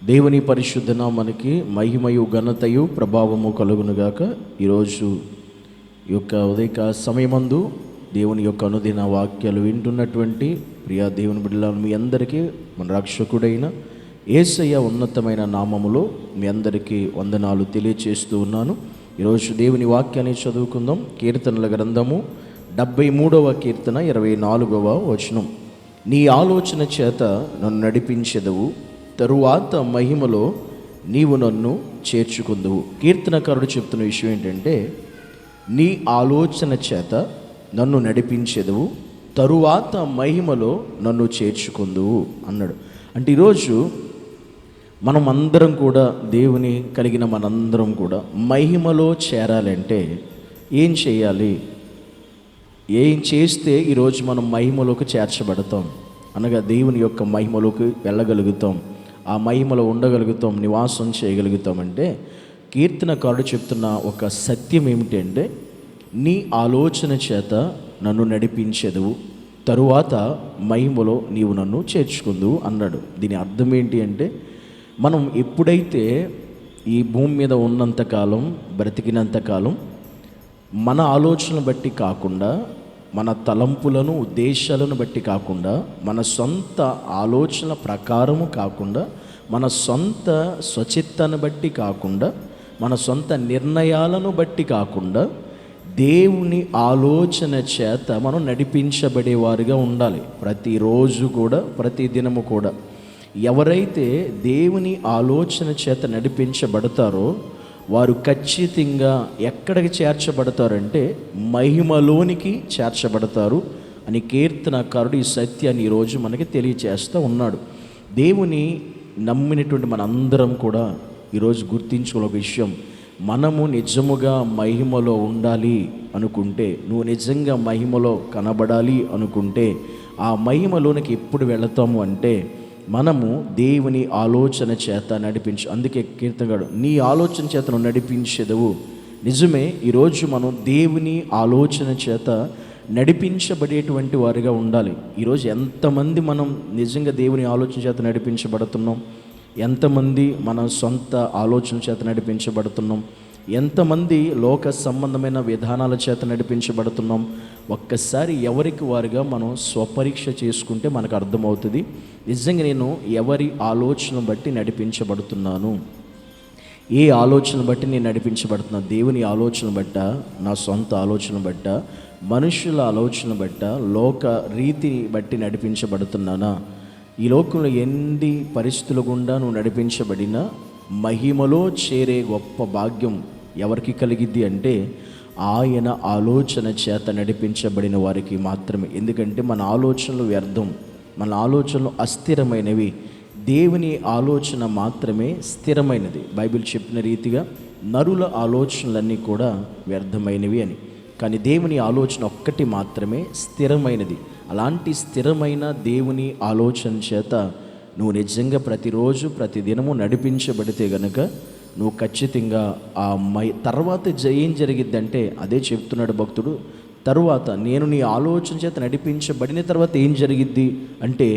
దేవుని పరిశుద్ధ నామానికి మహిమయు ఘనతయు ప్రభావము కలుగునుగాక. ఈరోజు ఈ యొక్క ఉదయక సమయమందు దేవుని యొక్క అనుదిన వాక్యాలు వింటున్నటువంటి ప్రియా దేవుని బిడ్డలను మీ అందరికీ మన రక్షకుడైన యేసయ్య ఉన్నతమైన నామములో మీ అందరికీ వందనాలు తెలియచేస్తూ ఉన్నాను. ఈరోజు దేవుని వాక్యాన్ని చదువుకుందాం. కీర్తనల గ్రంథము 73వ కీర్తన 24వ వచనం. నీ ఆలోచన చేత నన్ను నడిపించెదవు, తరువాత మహిమలో నీవు నన్ను చేర్చుకుందువు. కీర్తనకారుడు చెప్తున్న విషయం ఏంటంటే, నీ ఆలోచన చేత నన్ను నడిపించెదవు, తరువాత మహిమలో నన్ను చేర్చుకుందువు అన్నాడు. అంటే ఈరోజు మనం అందరం కూడా, దేవుని కలిగిన మనందరం కూడా మహిమలో చేరాలంటే ఏం చేయాలి? ఏం చేస్తే ఈరోజు మనం మహిమలోకి చేర్చబడతాం, అనగా దేవుని యొక్క మహిమలోకి వెళ్ళగలుగుతాం, ఆ మహిమలో ఉండగలుగుతాం, నివాసం చేయగలుగుతామంటే కీర్తనకారుడు చెప్తున్న ఒక సత్యం ఏమిటంటే, నీ ఆలోచన చేత నన్ను నడిపించెదవు, తరువాత మహిమలో నీవు నన్ను చేర్చుకుందువు అన్నాడు. దీని అర్థం ఏంటి అంటే, మనం ఎప్పుడైతే ఈ భూమి మీద ఉన్నంతకాలం, బ్రతికినంతకాలం మన ఆలోచనలు బట్టి కాకుండా, మన తలంపులను ఉద్దేశాలను బట్టి కాకుండా, మన సొంత ఆలోచన ప్రకారము కాకుండా, మన సొంత స్వచిత్తాన్ని బట్టి కాకుండా, మన సొంత నిర్ణయాలను బట్టి కాకుండా, దేవుని ఆలోచన చేత మనం నడిపించబడేవారుగా ఉండాలి. ప్రతిరోజు కూడా, ప్రతి దినము కూడా. ఎవరైతే దేవుని ఆలోచన చేత నడిపించబడతారో వారు ఖచ్చితంగా ఎక్కడికి చేర్చబడతారంటే మహిమలోనికి చేర్చబడతారు అని కీర్తనకారుడు ఈ సత్యాన్ని ఈరోజు మనకి తెలియచేస్తూ ఉన్నాడు. దేవుని నమ్మినటువంటి మనందరం కూడా ఈరోజు గుర్తించుకున్న ఒక విషయం, మనము నిజముగా మహిమలో ఉండాలి అనుకుంటే, నువ్వు నిజంగా మహిమలో కనబడాలి అనుకుంటే, ఆ మహిమలోనికి ఎప్పుడు వెళతాము అంటే మనము దేవుని ఆలోచన చేత అందుకే కీర్తనగాడు నీ ఆలోచన చేత నువ్వు నడిపించెదవు. నిజమే, ఈరోజు మనం దేవుని ఆలోచన చేత నడిపించబడేటువంటి వారిగా ఉండాలి. ఈరోజు ఎంతమంది మనం నిజంగా దేవుని ఆలోచన చేత నడిపించబడుతున్నాం? ఎంతమంది మన సొంత ఆలోచన చేత నడిపించబడుతున్నాం? ఎంతమంది లోక సంబంధమైన విధానాల చేత నడిపించబడుతున్నాం? ఒక్కసారి ఎవరికి వారుగా మనం స్వపరీక్ష చేసుకుంటే మనకు అర్థమవుతుంది, నిజంగా నేను ఎవరి ఆలోచన బట్టి నడిపించబడుతున్నాను, ఏ ఆలోచన బట్టి నేను నడిపించబడుతున్నాను? దేవుని ఆలోచన బట్ట, నా సొంత ఆలోచన బట్ట, మనుషుల ఆలోచన బట్ట, లోక రీతిని బట్టి నడిపించబడుతున్నానా? ఈ లోకంలో ఎన్ని పరిస్థితుల గుండా నువ్వు నడిపించబడినా మహిమలో చేరే గొప్ప భాగ్యం ఎవరికి కలిగిద్ది అంటే ఆయన ఆలోచన చేత నడిపించబడిన వారికి మాత్రమే. ఎందుకంటే మన ఆలోచనలు వ్యర్థం, మన ఆలోచనలు అస్థిరమైనవి, దేవుని ఆలోచన మాత్రమే స్థిరమైనది. బైబిల్ చెప్పిన రీతిగా నరుల ఆలోచనలన్నీ కూడా వ్యర్థమైనవి అని, కానీ దేవుని ఆలోచన ఒక్కటి మాత్రమే స్థిరమైనది. అలాంటి స్థిరమైన దేవుని ఆలోచన చేత నువ్వు నిజంగా ప్రతిరోజు ప్రతిదినము నడిపించబడితే గనుక నువ్వు ఖచ్చితంగా ఆ తర్వాత ఏం జరిగిద్దంటే, అదే చెప్తున్నాడు భక్తుడు, తరువాత నేను నీ ఆలోచన చేత నడిపించబడిన తర్వాత ఏం జరిగిద్ది అంటే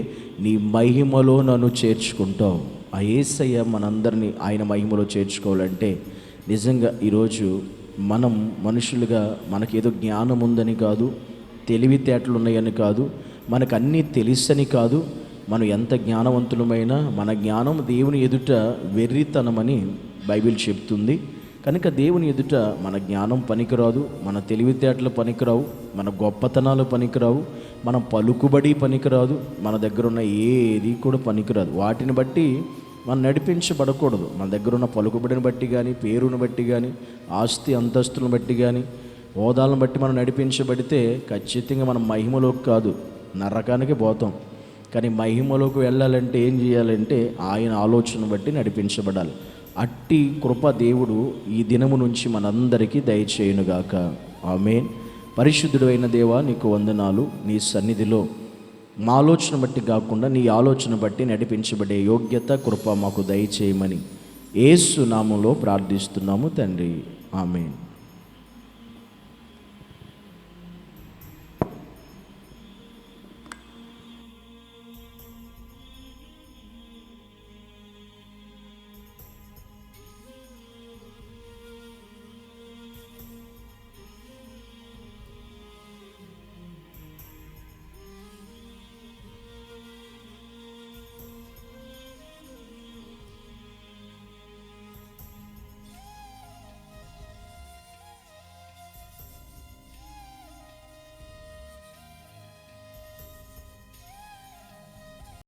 నీ మహిమలో నన్ను చేర్చుకుంటావు. ఆ యేసయ్య మనందరినీ ఆయన మహిమలో చేర్చుకోవాలంటే నిజంగా ఈరోజు మనం మనుషులుగా మనకేదో జ్ఞానం ఉందని కాదు, తెలివితేటలు ఉన్నాయని కాదు, మనకు అన్నీ తెలుసని కాదు, మనం ఎంత జ్ఞానవంతులమైనా మన జ్ఞానం దేవుని ఎదుట వెర్రితనమని బైబిల్ చెప్తుంది. కనుక దేవుని ఎదుట మన జ్ఞానం పనికిరాదు, మన తెలివితేటలు పనికిరావు, మన గొప్పతనాలు పనికిరావు, మన పలుకుబడి పనికిరాదు, మన దగ్గర ఉన్న ఏది కూడా పనికిరాదు. వాటిని బట్టి మనం నడిపించబడకూడదు. మన దగ్గర ఉన్న పలుకుబడిని బట్టి కానీ, పేరుని బట్టి కానీ, ఆస్తి అంతస్తులను బట్టి కానీ, హోదాలను బట్టి మనం నడిపించబడితే ఖచ్చితంగా మనం మహిమలోకి కాదు, నరకానికి పోతాం. కానీ మహిమలోకి వెళ్ళాలంటే ఏం చేయాలంటే ఆయన ఆలోచన బట్టి నడిపించబడాలి. అట్టి కృప దేవుడు ఈ దినము నుంచి మనందరికీ దయచేయునుగాక. ఆమేన్. పరిశుద్ధుడు అయిన దేవా, నీకు వందనాలు. నీ సన్నిధిలో మా ఆలోచన బట్టి కాకుండా నీ ఆలోచన బట్టి నడిపించబడే యోగ్యత, కృప మాకు దయచేయమని యేసు నామములో ప్రార్థిస్తున్నాము తండ్రి. ఆమేన్.